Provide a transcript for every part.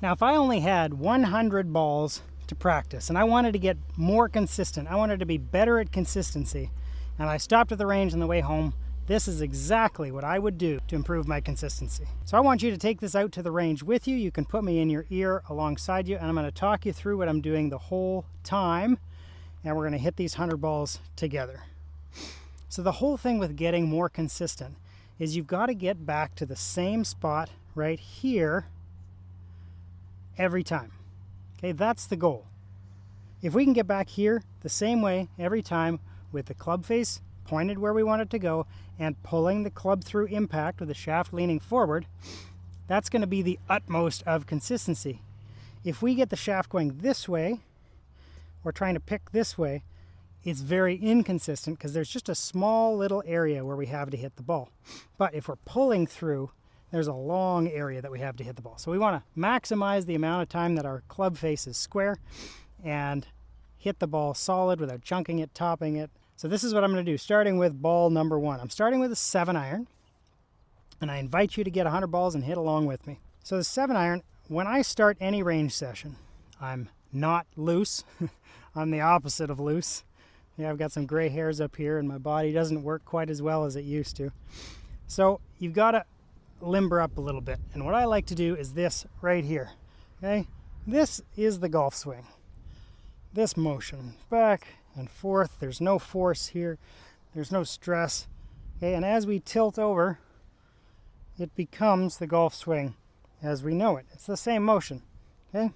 Now, if I only had 100 balls to practice and I wanted to get more consistent, I wanted to be better at consistency, and I stopped at the range on the way home, this is exactly what I would do to improve my consistency. So I want you to take this out to the range with you. You can put me in your ear alongside you, and I'm going to talk you through what I'm doing the whole time, and we're going to hit these 100 balls together. So the whole thing with getting more consistent is you've got to get back to the same spot right here every time. Okay, that's the goal. If we can get back here the same way every time with the club face pointed where we want it to go and pulling the club through impact with the shaft leaning forward, that's going to be the utmost of consistency. If we get the shaft going this way or trying to pick this way, it's very inconsistent because there's just a small little area where we have to hit the ball. But if we're pulling through, there's a long area that we have to hit the ball. So we want to maximize the amount of time that our club face is square and hit the ball solid without chunking it, topping it. So this is what I'm going to do, starting with ball number 1. I'm starting with a 7-iron, and I invite you to get 100 balls and hit along with me. So the 7-iron, when I start any range session, I'm not loose. I'm the opposite of loose. Yeah, I've got some gray hairs up here, and my body doesn't work quite as well as it used to. So you've got to limber up a little bit, and what I like to do is this right here. Okay, this is the golf swing. This motion, back and forth, there's no force here, there's no stress. Okay, and as we tilt over, it becomes the golf swing as we know it. It's the same motion. Okay,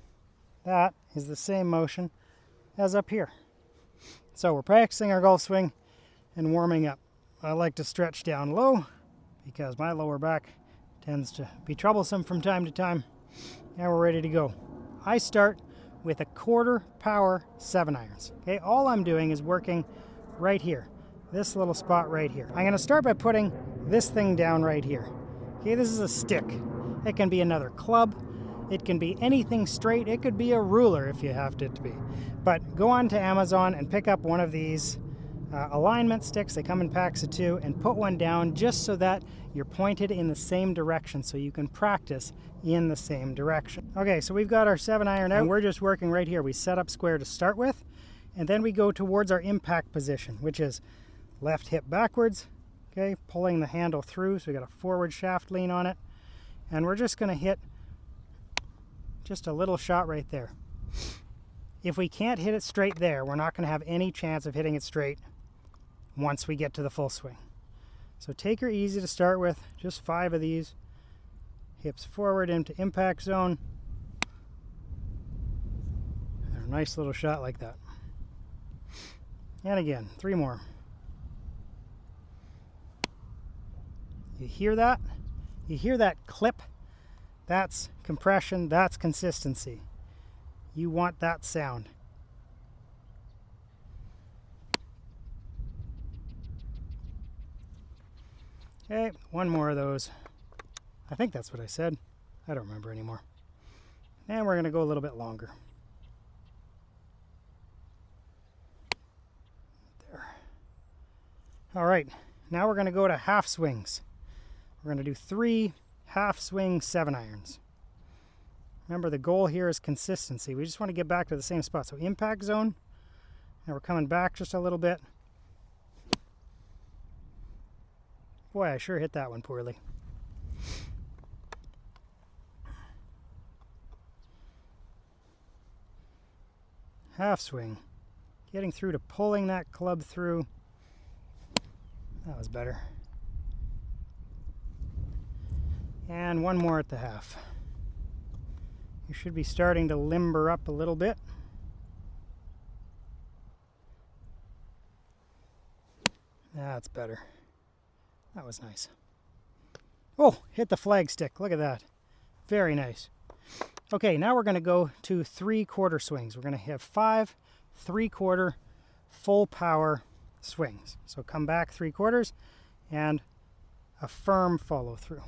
that is the same motion as up here. So we're practicing our golf swing and warming up. I like to stretch down low because my lower back tends to be troublesome from time to time. Now we're ready to go. I start with a 1/4 power 7-irons. Okay, all I'm doing is working right here, this little spot right here. I'm going to start by putting this thing down right here. Okay, this is a stick. It can be another club. It can be anything straight. It could be a ruler if you have it to be. But go on to Amazon and pick up one of these alignment sticks. They come in packs of 2, and put one down just so that you're pointed in the same direction so you can practice in the same direction. Okay, so we've got our 7-iron out. And we're just working right here. We set up square to start with, and then we go towards our impact position, which is left hip backwards, okay, pulling the handle through, so we got a forward shaft lean on it, and we're just going to hit just a little shot right there. If we can't hit it straight there, we're not going to have any chance of hitting it straight once we get to the full swing. So take her easy to start with, just 5 of these. Hips forward into impact zone. And a nice little shot like that. And again, 3 more. You hear that? You hear that clip? That's compression, that's consistency. You want that sound. Okay, 1 more of those. I think that's what I said. I don't remember anymore. And we're going to go a little bit longer. There. All right, now we're going to go to half swings. We're going to do 3 half swing 7-irons. Remember, the goal here is consistency. We just want to get back to the same spot. So impact zone, and we're coming back just a little bit. Boy, I sure hit that one poorly. Half swing. Getting through to pulling that club through. That was better. And 1 more at the half. You should be starting to limber up a little bit. That's better. That was nice. Oh, hit the flag stick. Look at that. Very nice. Okay, now we're going to go to 3/4 swings. We're going to have 5 3/4 full power swings. So come back 3/4 and a firm follow through.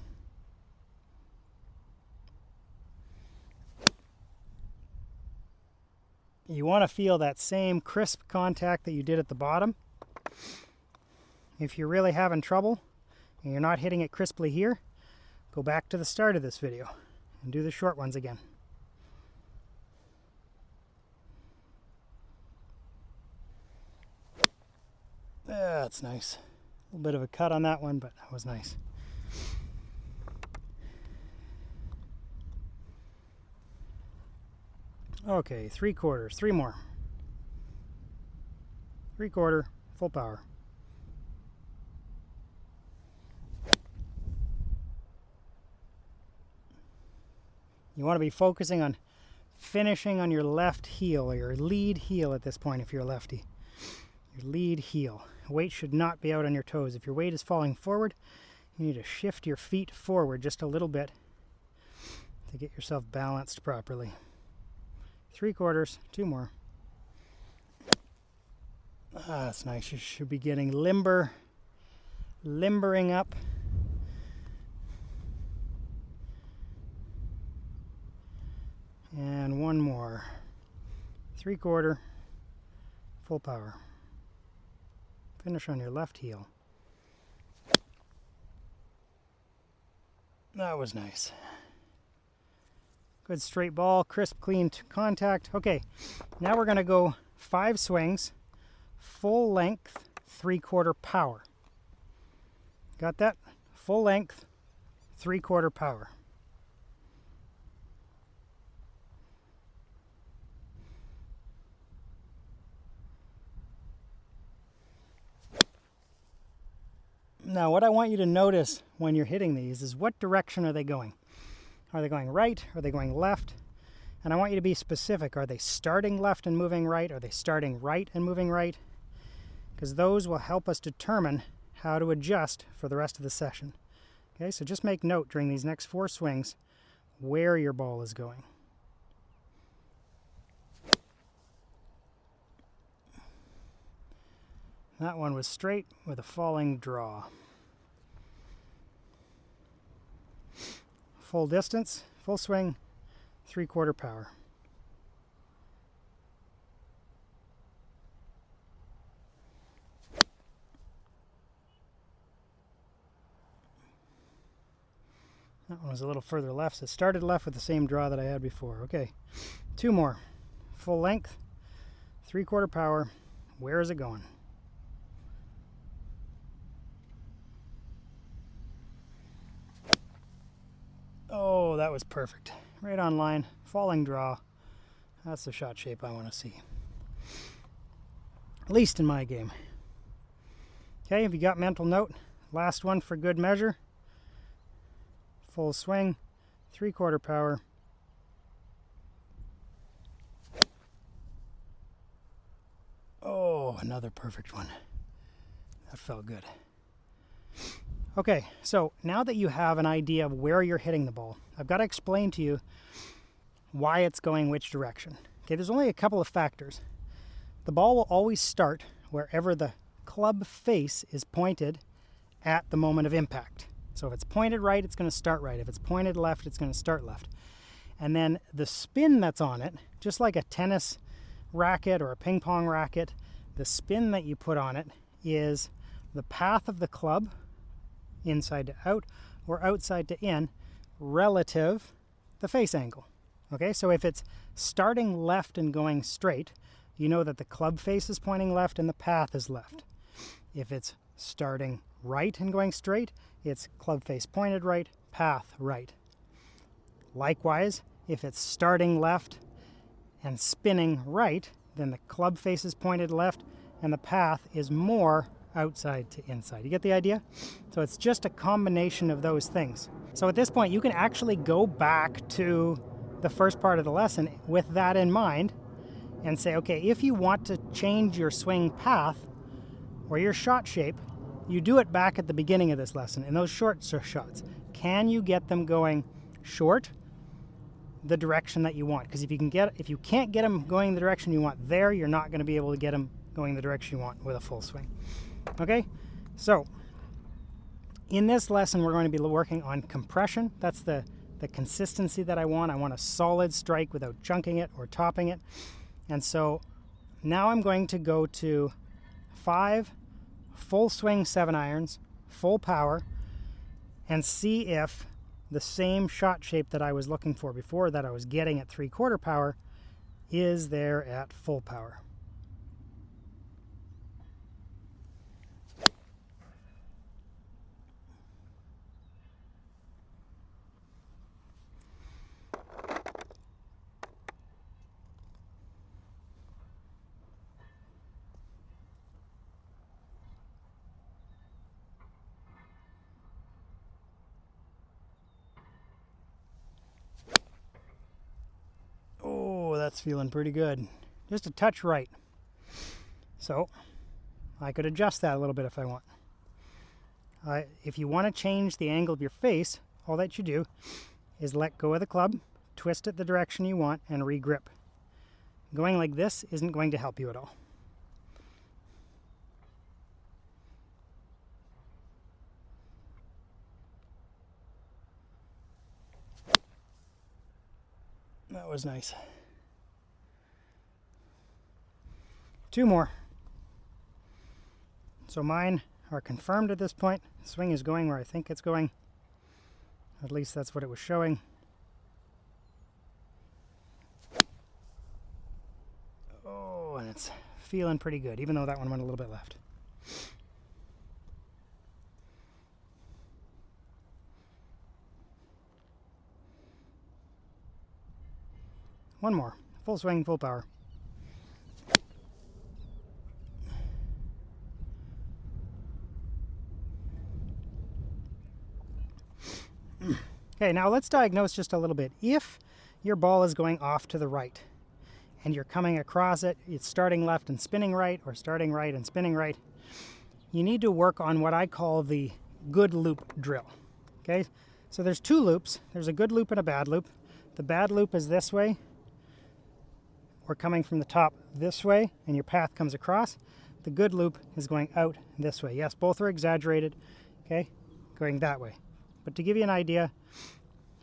You want to feel that same crisp contact that you did at the bottom. If you're really having trouble and you're not hitting it crisply here, go back to the start of this video and do the short ones again. that's nice. A little bit of a cut on that one, but that was nice. Okay, 3/4, 3 more. 3/4, full power. You want to be focusing on finishing on your left heel, or your lead heel at this point if you're a lefty. Your lead heel. Weight should not be out on your toes. If your weight is falling forward, you need to shift your feet forward just a little bit to get yourself balanced properly. 3/4, 2 more. That's nice. You should be getting limbering up. And 1 more. 3/4, full power. Finish on your left heel. That was nice. Good straight ball, crisp, clean contact. Okay, now we're going to go 5 swings, full length, 3/4 power. Got that? Full length, 3/4 power. Now, what I want you to notice when you're hitting these is what direction are they going? Are they going right? Are they going left? And I want you to be specific. Are they starting left and moving right? Are they starting right and moving right? Because those will help us determine how to adjust for the rest of the session. Okay, so just make note during these next 4 swings where your ball is going. That one was straight with a falling draw. Full distance, full swing, 3/4 power. That one was a little further left, so it started left with the same draw that I had before. Okay, 2 more. Full length, 3/4 power. Where is it going? Oh, that was perfect. Right on line, falling draw. That's the shot shape I want to see. At least in my game. Okay, have you got mental note? Last one for good measure. Full swing, 3/4 power. Oh, another perfect one. That felt good. Okay, so now that you have an idea of where you're hitting the ball, I've got to explain to you why it's going which direction. Okay, there's only a couple of factors. The ball will always start wherever the club face is pointed at the moment of impact. So if it's pointed right, it's going to start right. If it's pointed left, it's going to start left. And then the spin that's on it, just like a tennis racket or a ping pong racket, the spin that you put on it is the path of the club, inside to out or outside to in, relative the face angle. Okay, so if it's starting left and going straight, you know that the club face is pointing left and the path is left. If it's starting right and going straight, it's club face pointed right, path right. Likewise, if it's starting left and spinning right, then the club face is pointed left and the path is more outside to inside. You get the idea? So it's just a combination of those things. So at this point, you can actually go back to the first part of the lesson with that in mind and say, okay, if you want to change your swing path or your shot shape, you do it back at the beginning of this lesson in those short shots. Can you get them going short, the direction that you want? Because if you can't get them going the direction you want there, you're not going to be able to get them going the direction you want with a full swing. Okay, so in this lesson we're going to be working on compression. That's the consistency that I want. I want a solid strike without chunking it or topping it. And so now I'm going to go to 5 full swing 7-irons, full power, and see if the same shot shape that I was looking for before, that I was getting at 3/4 power, is there at full power. that's feeling pretty good. Just a touch right. So I could adjust that a little bit if I want. If you want to change the angle of your face, all that you do is let go of the club, twist it the direction you want, and re-grip. Going like this isn't going to help you at all. That was nice. 2 more. So mine are confirmed at this point. The swing is going where I think it's going. At least that's what it was showing. Oh, and it's feeling pretty good, even though that one went a little bit left. One more. Full swing, full power. Okay, now let's diagnose just a little bit. If your ball is going off to the right and you're coming across it, it's starting left and spinning right, or starting right and spinning right, you need to work on what I call the good loop drill. Okay, so there's 2 loops. There's a good loop and a bad loop. The bad loop is this way. We're coming from the top this way, and your path comes across. The good loop is going out this way. Yes, both are exaggerated, okay, going that way. But to give you an idea,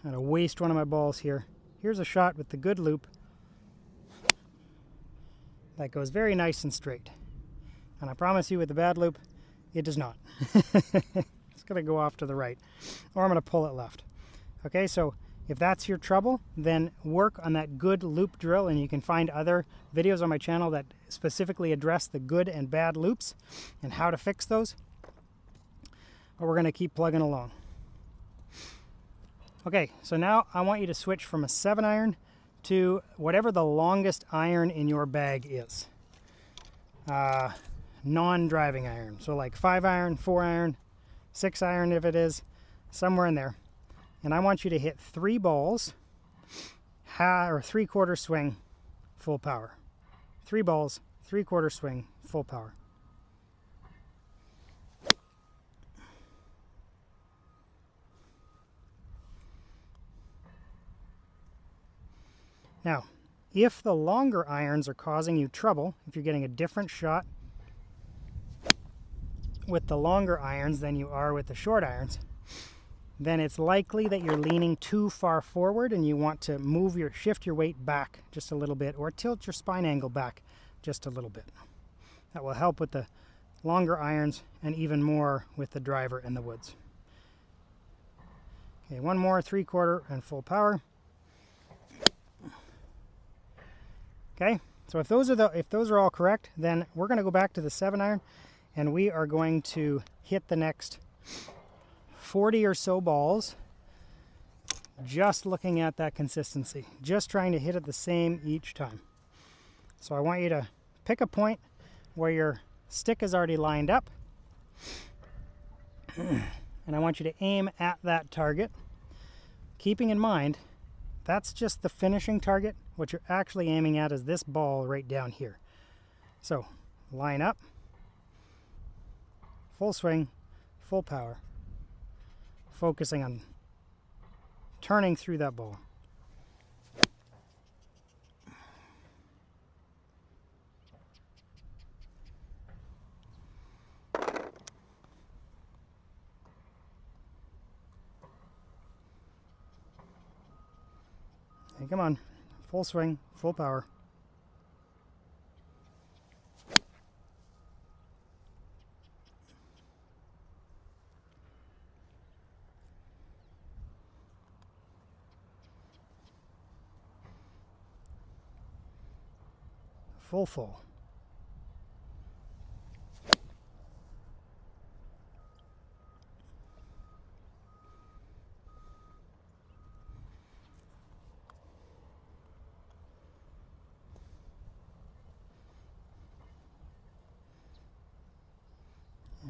I'm going to waste one of my balls here. Here's a shot with the good loop that goes very nice and straight. And I promise you with the bad loop, it does not. It's going to go off to the right, or I'm going to pull it left. Okay, so if that's your trouble, then work on that good loop drill, and you can find other videos on my channel that specifically address the good and bad loops and how to fix those. But we're going to keep plugging along. Okay, so now I want you to switch from a 7-iron to whatever the longest iron in your bag is. Non-driving iron. So like 5-iron, 4-iron, 6-iron if it is, somewhere in there. And I want you to hit 3 balls, or 3/4 swing, full power. 3 balls, 3/4 swing, full power. Now, if the longer irons are causing you trouble, if you're getting a different shot with the longer irons than you are with the short irons, then it's likely that you're leaning too far forward and you want to shift your weight back just a little bit, or tilt your spine angle back just a little bit. That will help with the longer irons and even more with the driver and the woods. Okay, one more, 3/4 and full power. Okay, so if those are all correct, then we're going to go back to the 7-iron and we are going to hit the next 40 or so balls, just looking at that consistency, just trying to hit it the same each time. So I want you to pick a point where your stick is already lined up, and I want you to aim at that target, keeping in mind that's just the finishing target. What you're actually aiming at is this ball right down here. So line up, full swing, full power, focusing on turning through that ball. Hey, come on, full swing, full power. Full.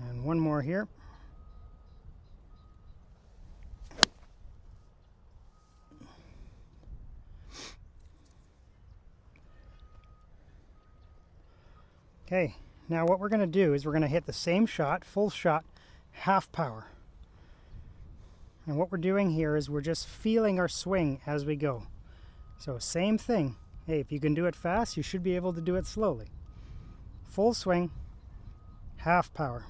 And one more here. Okay, now what we're going to do is we're going to hit the same shot, full shot, half power. And what we're doing here is we're just feeling our swing as we go. So same thing. Hey, if you can do it fast, you should be able to do it slowly. Full swing, half power.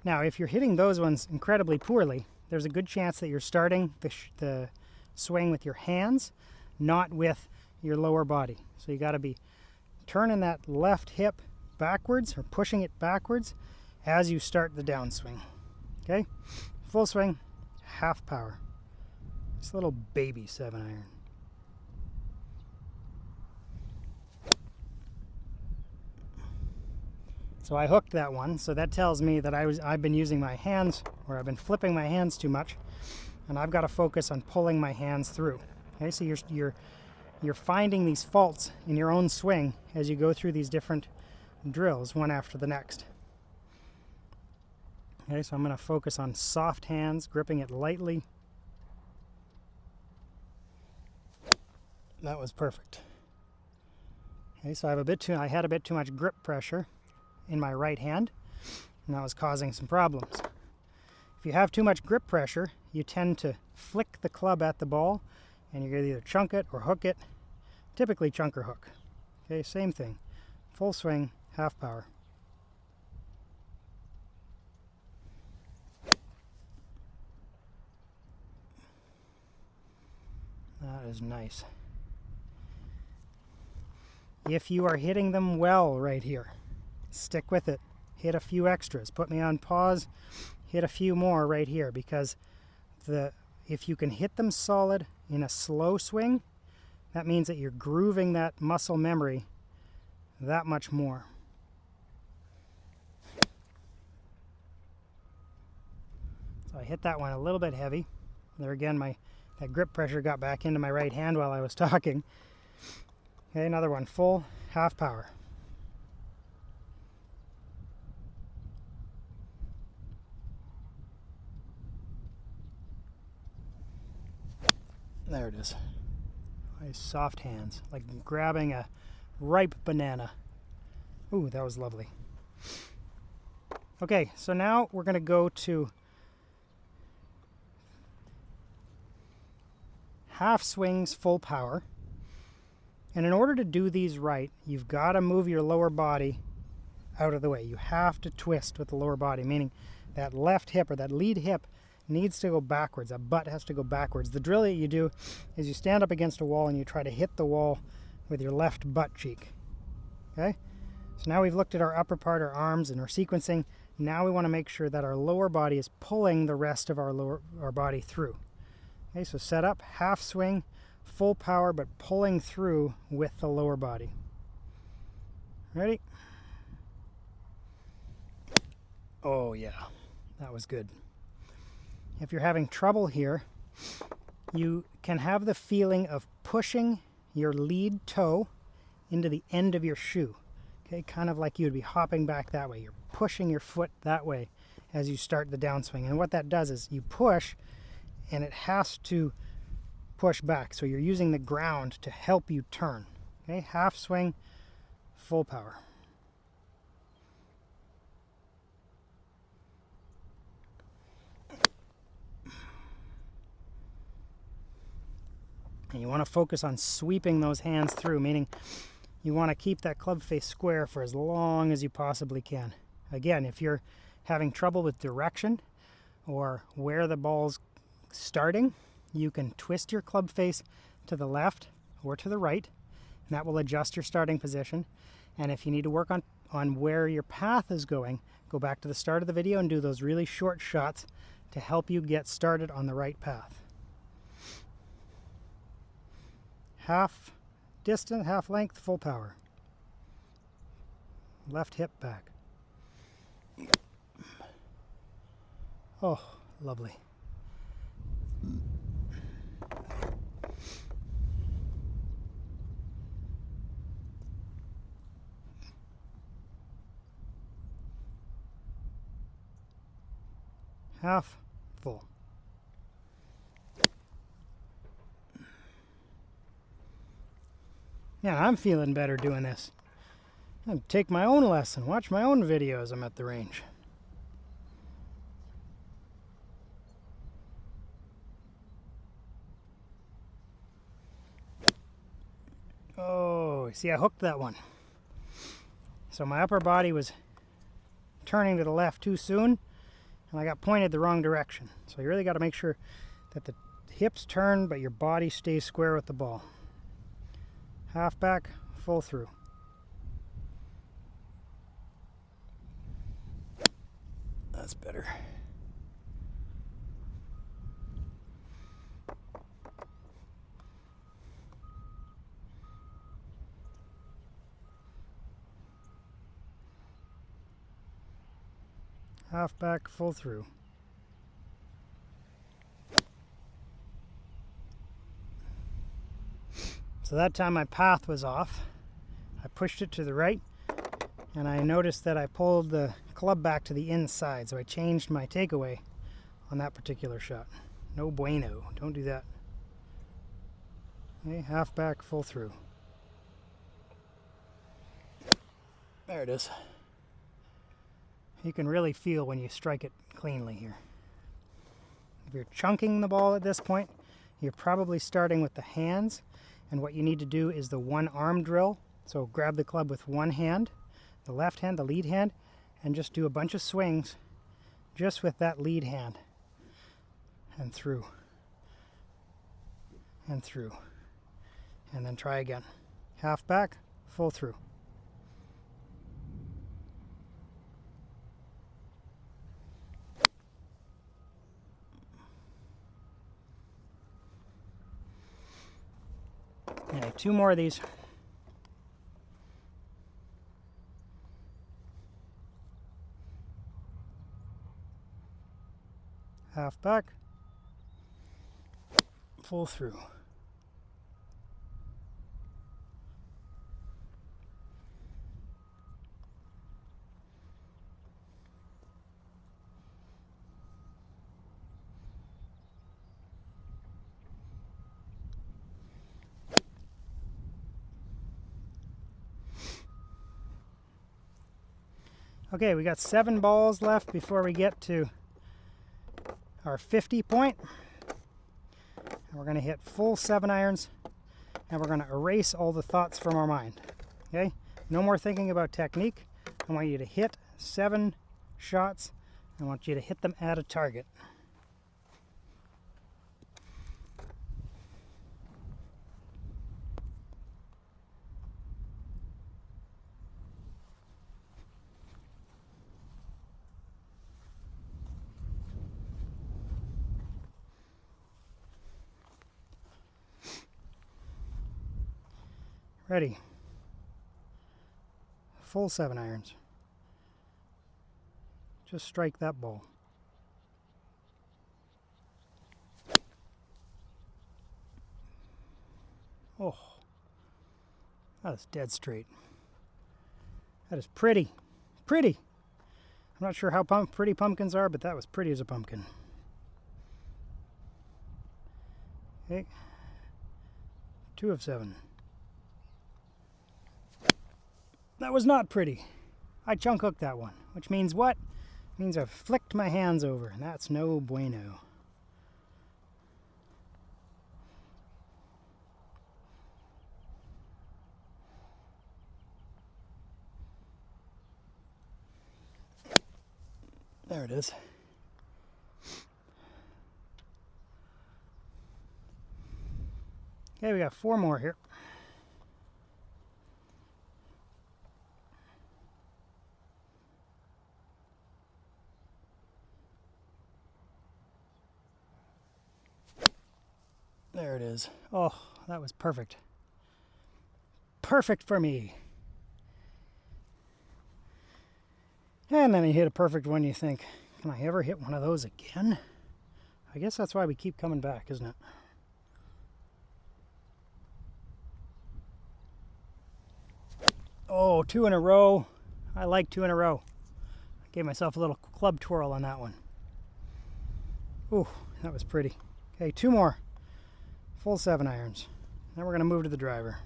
Now, if you're hitting those ones incredibly poorly, there's a good chance that you're starting the swing with your hands, not with your lower body. So you got to be turning that left hip backwards or pushing it backwards as you start the downswing. Okay? Full swing, half power. This little baby 7-iron. So I hooked that one, so that tells me that I've been using my hands, or I've been flipping my hands too much, and I've got to focus on pulling my hands through. Okay, so you're finding these faults in your own swing as you go through these different drills, one after the next. Okay, so I'm going to focus on soft hands, gripping it lightly. That was perfect. Okay, so I had a bit too much grip pressure in my right hand, and that was causing some problems. If you have too much grip pressure, you tend to flick the club at the ball, and you're going to either chunk it or hook it. Typically chunk or hook. Okay, same thing. Full swing, half power. That is nice. If you are hitting them well right here, stick with it. Hit a few extras. Put me on pause. Hit a few more right here, because if you can hit them solid in a slow swing, that means that you're grooving that muscle memory that much more. So I hit that one a little bit heavy. There again, that grip pressure got back into my right hand while I was talking. Okay, another one, full, half power. There it is. Nice soft hands, like grabbing a ripe banana. Ooh, that was lovely. Okay, so now we're going to go to half swings, full power. And in order to do these right, you've got to move your lower body out of the way. You have to twist with the lower body, meaning that left hip or that lead hip needs to go backwards. That butt has to go backwards. The drill that you do is you stand up against a wall and you try to hit the wall with your left butt cheek. Okay? So now we've looked at our upper part, our arms, and our sequencing. Now we want to make sure that our lower body is pulling the rest of our body through. Okay, so set up, half swing, full power, but pulling through with the lower body. Ready? Oh yeah, that was good. If you're having trouble here, you can have the feeling of pushing your lead toe into the end of your shoe. Okay, kind of like you would be hopping back that way. You're pushing your foot that way as you start the downswing. And what that does is you push, and it has to push back. So you're using the ground to help you turn. Okay, half swing, full power. And you want to focus on sweeping those hands through, meaning you want to keep that club face square for as long as you possibly can. Again, if you're having trouble with direction or where the ball's starting, you can twist your club face to the left or to the right, and that will adjust your starting position. And if you need to work on where your path is going, go back to the start of the video and do those really short shots to help you get started on the right path. Half distance, half length, full power. Left hip back. Oh, lovely. half, full. Yeah, I'm feeling better doing this. I'll take my own lesson, watch my own videos. I'm at the range. Oh, see, I hooked that one. So my upper body was turning to the left too soon, and I got pointed the wrong direction. So you really got to make sure that the hips turn, but your body stays square with the ball. Half back, full through. That's better. Half back, full through. So that time my path was off. I pushed it to the right, and I noticed that I pulled the club back to the inside, so I changed my takeaway on that particular shot. No bueno, don't do that. Okay, half back, full through. There it is. You can really feel when you strike it cleanly here. If you're chunking the ball at this point, you're probably starting with the hands, and what you need to do is the one arm drill. So grab the club with one hand, the left hand, the lead hand, and just do a bunch of swings just with that lead hand. And through. And through. And then try again. Half back, full through. Okay, 2 more of these. Half back, full through. Okay, we got 7 balls left before we get to our 50 point. And we're going to hit full 7 irons, and we're going to erase all the thoughts from our mind. Okay? No more thinking about technique. I want you to hit 7 shots. I want you to hit them at a target. Ready. Full 7 irons. Just strike that ball. Oh, that is dead straight. That is pretty. Pretty. I'm not sure how pretty pumpkins are, but that was pretty as a pumpkin. Okay. 2 of 7. That was not pretty. I chunk hooked that one, which means what? It means I've flicked my hands over, and that's no bueno. There it is. Okay, we got 4 more here. There it is. Oh, that was perfect. Perfect for me. And then you hit a perfect one, you think, can I ever hit one of those again? I guess that's why we keep coming back, isn't it? Oh, 2 in a row. I like 2 in a row. I gave myself a little club twirl on that one. Ooh, that was pretty. Okay, 2 more. Full 7 irons. Now we're going to move to the driver.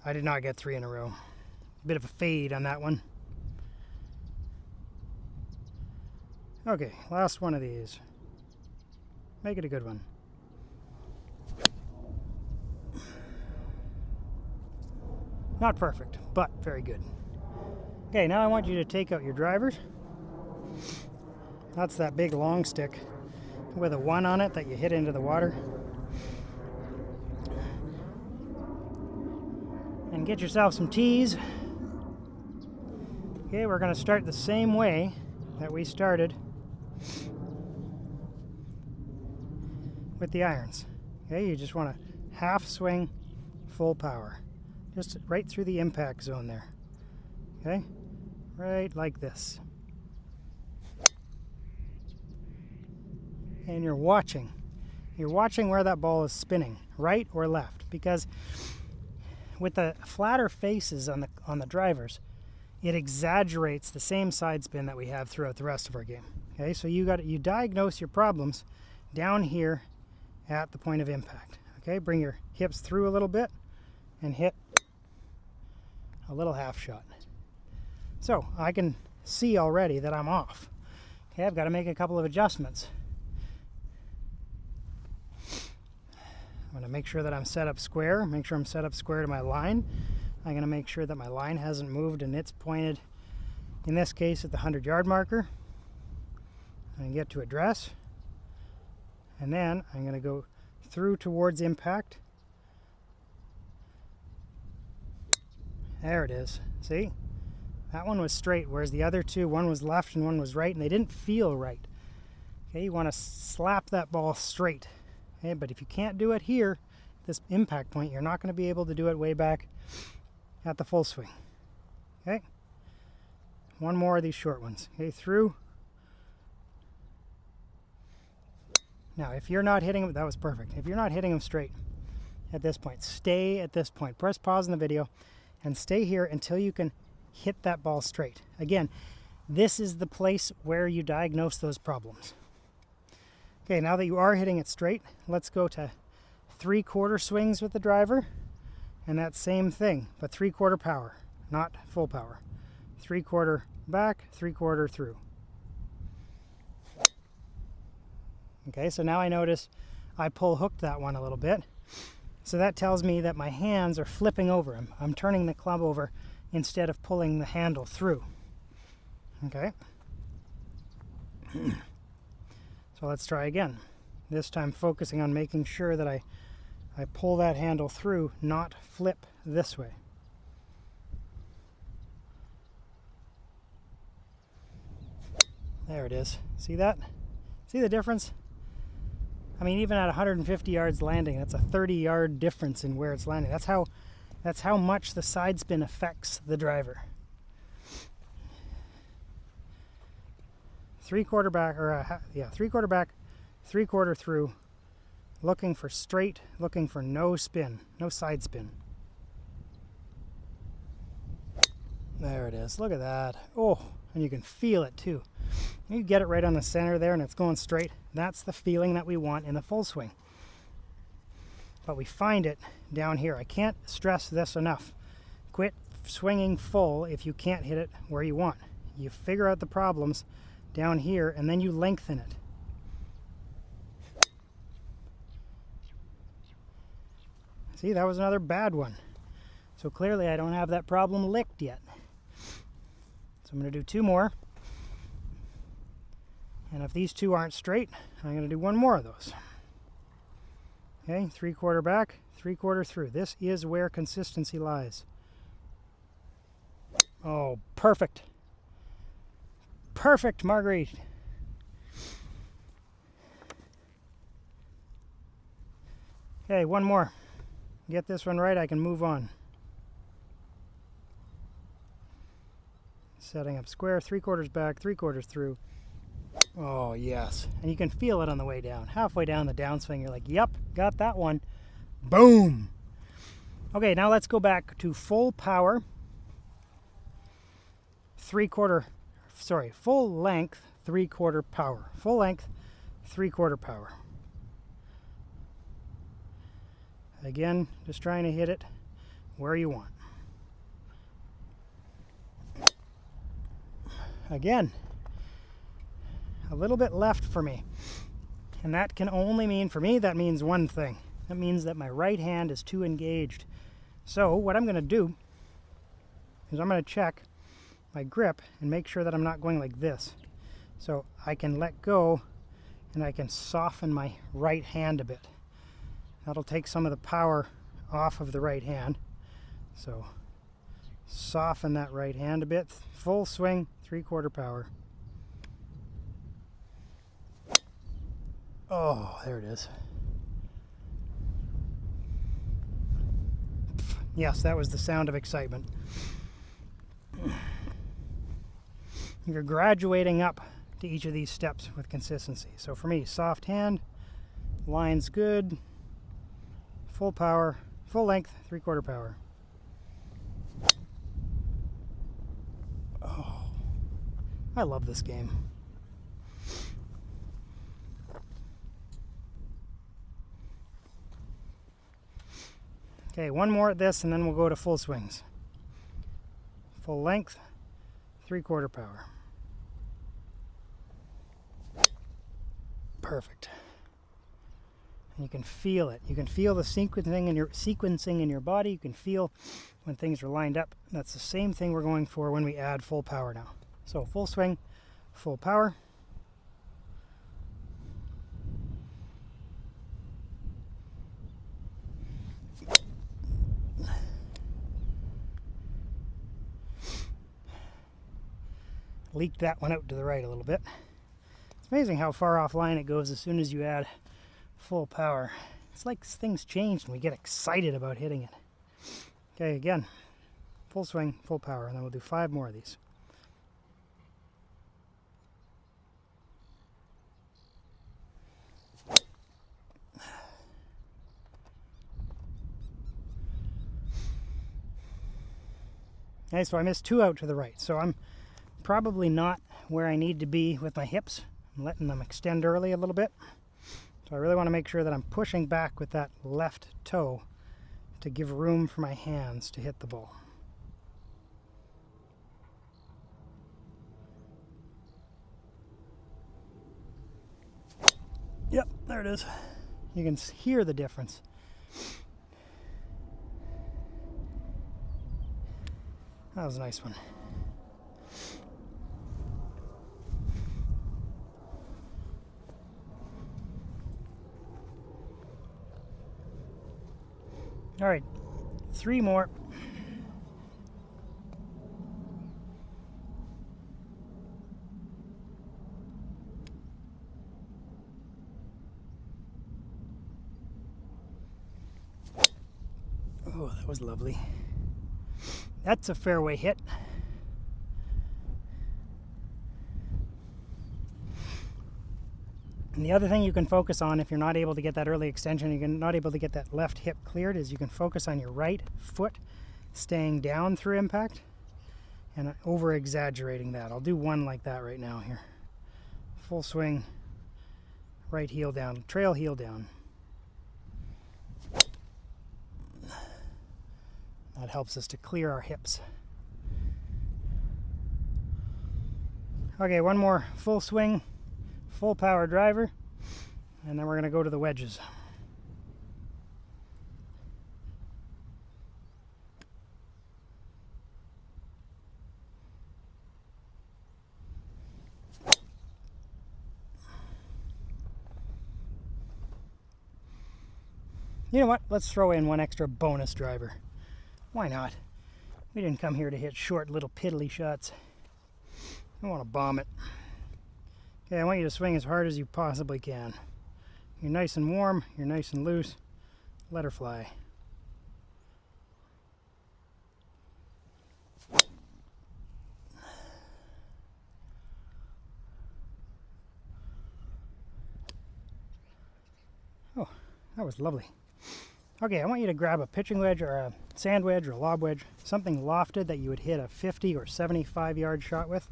I did not get 3 in a row. A bit of a fade on that one. Okay, last one of these. Make it a good one. Not perfect, but very good. Okay, now I want you to take out your drivers. That's that big long stick with a 1 on it that you hit into the water. And get yourself some tees. Okay, we're going to start the same way that we started with the irons. Okay, you just want to half swing, full power. Just right through the impact zone there. Okay, right like this. And you're watching. You're watching where that ball is spinning, right or left, because with the flatter faces on the drivers, it exaggerates the same side spin that we have throughout the rest of our game. Okay, so you diagnose your problems down here at the point of impact. Okay, bring your hips through a little bit and hit a little half shot. So I can see already that I'm off. Okay, I've got to make a couple of adjustments. I'm going to make sure that I'm set up square, make sure I'm set up square to my line. I'm going to make sure that my line hasn't moved and it's pointed, in this case, at the 100-yard marker. I'm going to get to address, and then I'm going to go through towards impact. There it is. See? That one was straight, whereas the other two, one was left and one was right, and they didn't feel right. Okay, you want to slap that ball straight. Okay, but if you can't do it here, this impact point, you're not going to be able to do it way back at the full swing. Okay, one more of these short ones. Okay, through. Now, if you're not hitting them, that was perfect. If you're not hitting them straight at this point, stay at this point. Press pause in the video and stay here until you can hit that ball straight. Again, this is the place where you diagnose those problems. Okay, now that you are hitting it straight, let's go to 3/4 swings with the driver, and that same thing, but 3/4 power, not full power. 3/4 back, 3/4 through. Okay, so now I notice I pull hooked that one a little bit. So that tells me that my hands are flipping over. I'm turning the club over instead of pulling the handle through. Okay. So let's try again. This time focusing on making sure that I pull that handle through, not flip this way. There it is. See that? See the difference? I mean, even at 150 yards landing, that's a 30-yard difference in where it's landing. That's how much the side spin affects the driver. 3/4 back, or 3/4 back, 3/4 through, looking for straight, looking for no spin, no side spin. There it is. Look at that. Oh, and you can feel it too. You get it right on the center there and it's going straight. That's the feeling that we want in the full swing. But we find it down here. I can't stress this enough. Quit swinging full if you can't hit it where you want. You figure out the problems down here and then you lengthen it. See, that was another bad one. So clearly I don't have that problem licked yet. So I'm going to do 2 more. And if these 2 aren't straight, I'm going to do 1 more of those. Okay, 3/4 back, 3/4 through. This is where consistency lies. Oh, perfect. Perfect, Marguerite. Okay, 1 more. Get this one right, I can move on. Setting up square, 3/4 back, 3/4 through. Oh, yes. And you can feel it on the way down. Halfway down the downswing, you're like, yep, got that one. Boom! Okay, now let's go back to full power, full length, 3/4 power. Full length, 3/4 power. Again, just trying to hit it where you want. Again, a little bit left for me. And that can only mean, for me, that means one thing. That means that my right hand is too engaged. So what I'm going to do is I'm going to check my grip and make sure that I'm not going like this. So I can let go and I can soften my right hand a bit. That'll take some of the power off of the right hand. So soften that right hand a bit. Full swing, 3/4 power. Oh, there it is. Yes, that was the sound of excitement. You're graduating up to each of these steps with consistency. So for me, soft hand, line's good, full power, full length, 3/4 power. Oh, I love this game. Okay, one more at this and then we'll go to full swings. Full length, 3/4 power. Perfect. And you can feel it. You can feel the sequencing in your body. You can feel when things are lined up. That's the same thing we're going for when we add full power now. So full swing, full power. Leaked that one out to the right a little bit. It's amazing how far offline it goes as soon as you add full power. It's like things change and we get excited about hitting it. Okay, again, full swing, full power, and then we'll do 5 more of these. Okay, so I missed 2 out to the right. So I'm probably not where I need to be with my hips. I'm letting them extend early a little bit. So I really want to make sure that I'm pushing back with that left toe to give room for my hands to hit the ball. Yep, there it is. You can hear the difference. That was a nice one. All right, 3 more. Oh, that was lovely. That's a fairway hit. And the other thing you can focus on if you're not able to get that early extension, you're not able to get that left hip cleared, is you can focus on your right foot staying down through impact and over exaggerating that. I'll do one like that right now here. Full swing, right heel down, trail heel down. That helps us to clear our hips. Okay, one more full swing, full power driver, and then we're going to go to the wedges. You know what? Let's throw in one extra bonus driver. Why not? We didn't come here to hit short little piddly shots. I want to bomb it. Okay, I want you to swing as hard as you possibly can. You're nice and warm, you're nice and loose. Let her fly. Oh, that was lovely. Okay, I want you to grab a pitching wedge or a sand wedge or a lob wedge, something lofted that you would hit a 50 or 75 yard shot with.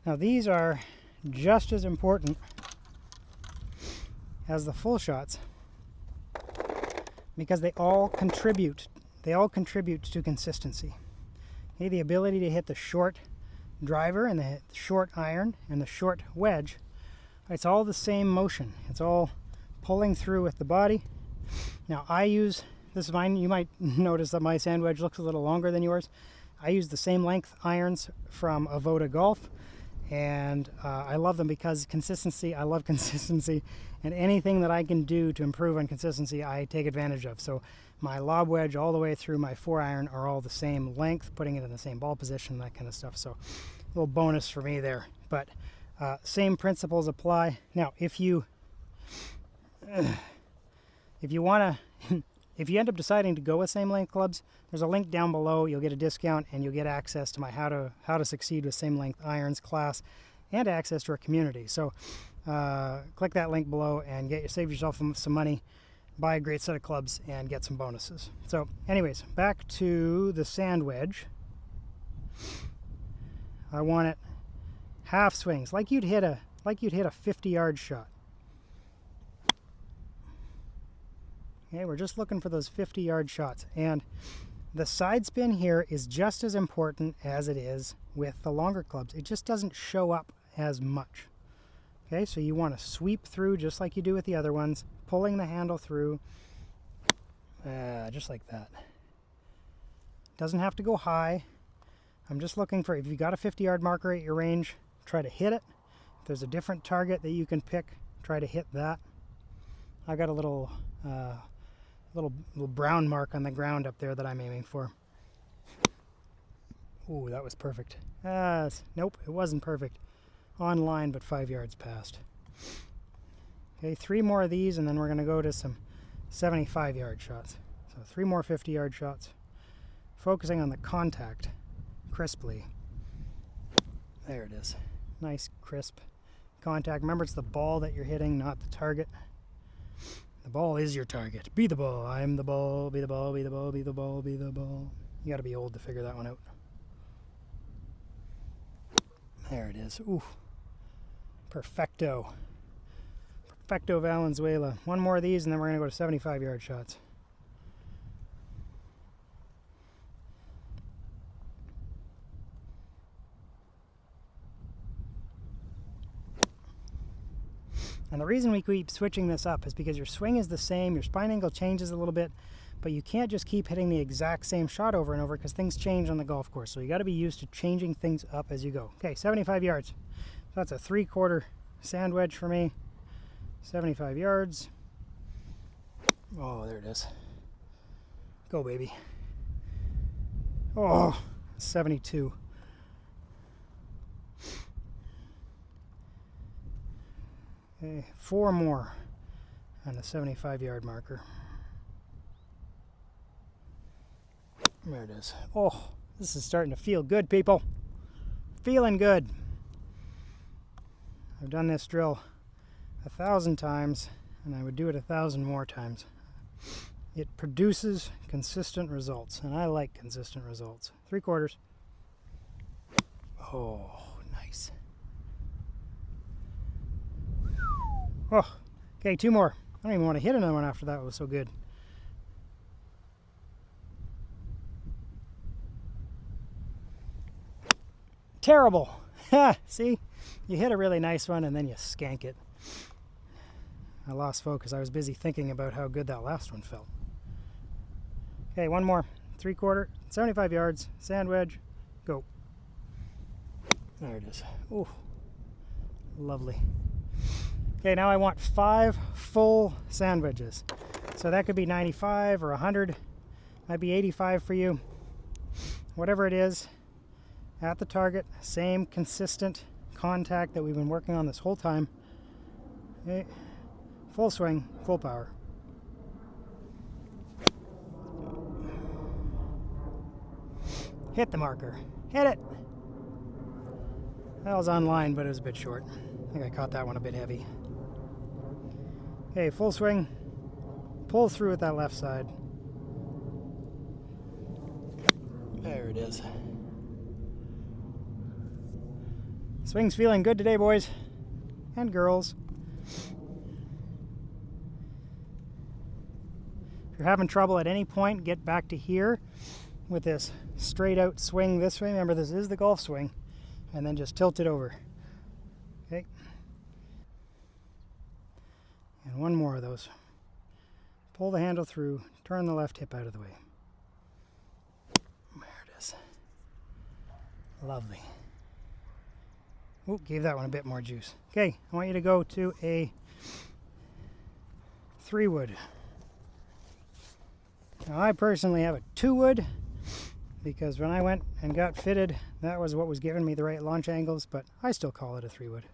Now these are just as important as the full shots because they all contribute to consistency. Okay, the ability to hit the short driver and the short iron and the short wedge, it's all the same motion. It's all pulling through with the body. Now I use, this is mine, you might notice that my sand wedge looks a little longer than yours. I use the same length irons from Avoda Golf, and I love them because consistency, I love consistency, and anything that I can do to improve on consistency I take advantage of. So my lob wedge all the way through my 4-iron are all the same length, putting it in the same ball position, that kind of stuff. So a little bonus for me there, but same principles apply. Now if you want to, if you end up deciding to go with same length clubs, there's a link down below. You'll get a discount and you'll get access to my how to succeed with same length irons class and access to our community. So click that link below and save yourself some money, buy a great set of clubs and get some bonuses. So anyways, back to the sand wedge. I want it half swings, like you'd hit a 50-yard shot. Okay, we're just looking for those 50-yard shots, and the side spin here is just as important as it is with the longer clubs. It just doesn't show up as much. Okay, so you want to sweep through just like you do with the other ones, pulling the handle through, just like that. Doesn't have to go high. I'm just looking for, if you got a 50-yard marker at your range, try to hit it. If there's a different target that you can pick, try to hit that. I got a little brown mark on the ground up there that I'm aiming for. Ooh, that was perfect. Nope, it wasn't perfect. On line, but 5 yards past. Okay, 3 more of these, and then we're going to go to some 75-yard shots. So 3 more 50-yard shots. Focusing on the contact crisply. There it is. Nice, crisp contact. Remember, it's the ball that you're hitting, not the target. The ball is your target. Be the ball. I'm the ball. Be the ball. Be the ball. Be the ball. Be the ball. You got to be old to figure that one out. There it is. Ooh. Perfecto. Perfecto Valenzuela. 1 more of these and then we're going to go to 75-yard shots. And the reason we keep switching this up is because your swing is the same, your spine angle changes a little bit, but you can't just keep hitting the exact same shot over and over because things change on the golf course. So you got to be used to changing things up as you go. Okay, 75 yards. So that's a 3/4 sand wedge for me. 75 yards. Oh, there it is. Go, baby. Oh, 72. Okay, 4 more on the 75-yard marker. There it is. Oh, this is starting to feel good, people. Feeling good. I've done this drill 1,000 times, and I would do it 1,000 more times. It produces consistent results, and I like consistent results. 3/4. Oh, nice. Oh, okay, 2 more. I don't even want to hit another one after that. It was so good. Terrible. Ha! See? You hit a really nice one and then you skank it. I lost focus. I was busy thinking about how good that last one felt. Okay, 1 more. 3/4, 75 yards, sand wedge, go. There it is. Ooh, lovely. Okay, now I want 5 full sand wedges. So that could be 95 or 100, might be 85 for you. Whatever it is, at the target, same consistent contact that we've been working on this whole time. Okay, full swing, full power. Hit the marker, hit it. That was on line, but it was a bit short. I think I caught that one a bit heavy. Okay, full swing, pull through with that left side. There it is. Swing's feeling good today, boys and girls. If you're having trouble at any point, get back to here with this straight out swing this way. Remember, this is the golf swing. And then just tilt it over. Okay. And one more of those. Pull the handle through, turn the left hip out of the way. There it is. Lovely. Ooh, gave that one a bit more juice. Okay, I want you to go to a 3-wood. Now I personally have a 2-wood because when I went and got fitted, that was what was giving me the right launch angles, but I still call it a 3-wood,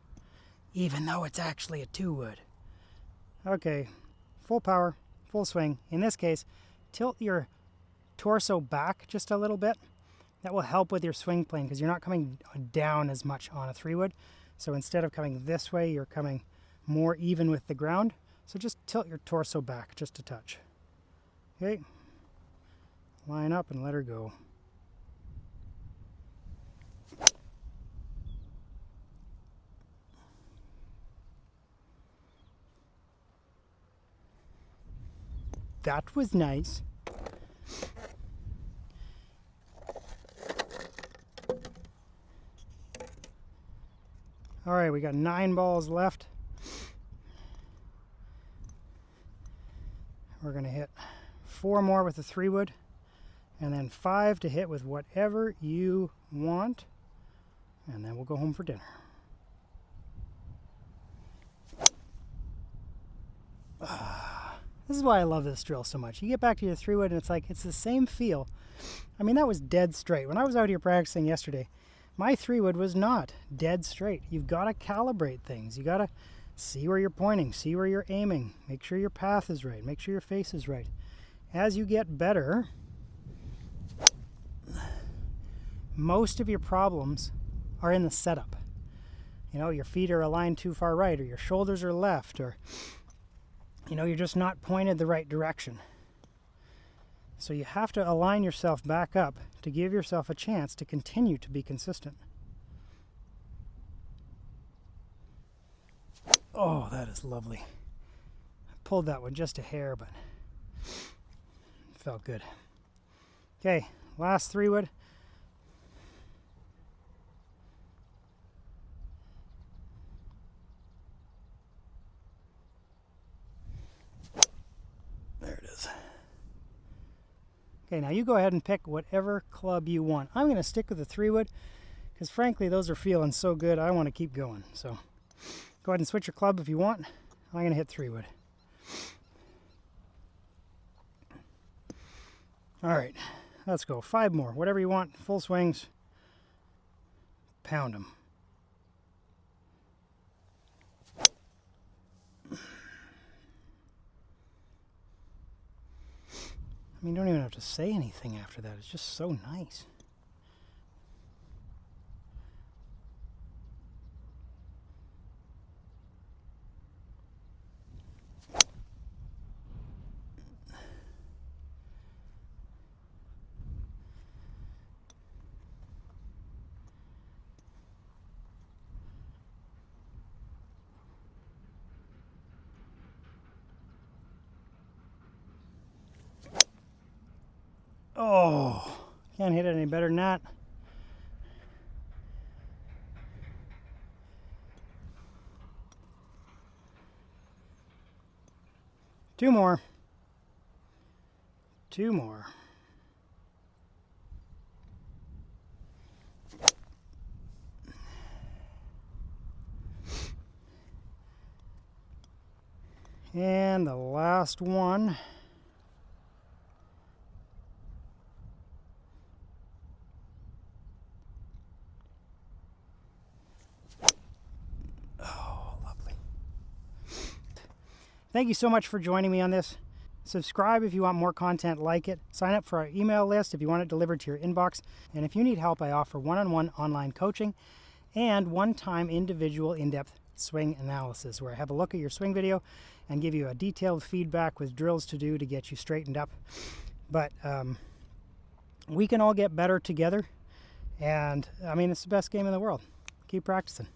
even though it's actually a 2-wood. Okay, full power, full swing. In this case, tilt your torso back just a little bit. That will help with your swing plane because you're not coming down as much on a 3-wood. So instead of coming this way, you're coming more even with the ground. So just tilt your torso back just a touch. Okay, line up and let her go. That was nice. All right, we got 9 balls left. We're gonna hit 4 more with the 3-wood, and then 5 to hit with whatever you want, and then we'll go home for dinner. This is why I love this drill so much. You get back to your 3-wood and it's like, it's the same feel. I mean, that was dead straight. When I was out here practicing yesterday, my 3-wood was not dead straight. You've got to calibrate things. You got to see where you're pointing, see where you're aiming, make sure your path is right, make sure your face is right. As you get better, most of your problems are in the setup. You know, your feet are aligned too far right, or your shoulders are left, or you know, you're just not pointed the right direction. So you have to align yourself back up to give yourself a chance to continue to be consistent. Oh, that is lovely. I pulled that one just a hair, but it felt good. Okay, last 3-wood. Okay, now you go ahead and pick whatever club you want. I'm going to stick with the 3-wood because frankly those are feeling so good I want to keep going. So go ahead and switch your club if you want. I'm going to hit 3-wood. Alright, let's go. 5 more. Whatever you want. Full swings. Pound them. I mean, you don't even have to say anything after that. It's just so nice. Oh, can't hit it any better than that. Two more. And the last one. Thank you so much for joining me on this. Subscribe if you want more content like it. Sign up for our email list if you want it delivered to your inbox. And if you need help, I offer one-on-one online coaching and one-time individual in-depth swing analysis where I have a look at your swing video and give you a detailed feedback with drills to do to get you straightened up. But we can all get better together, and I mean, it's the best game in the world. Keep practicing.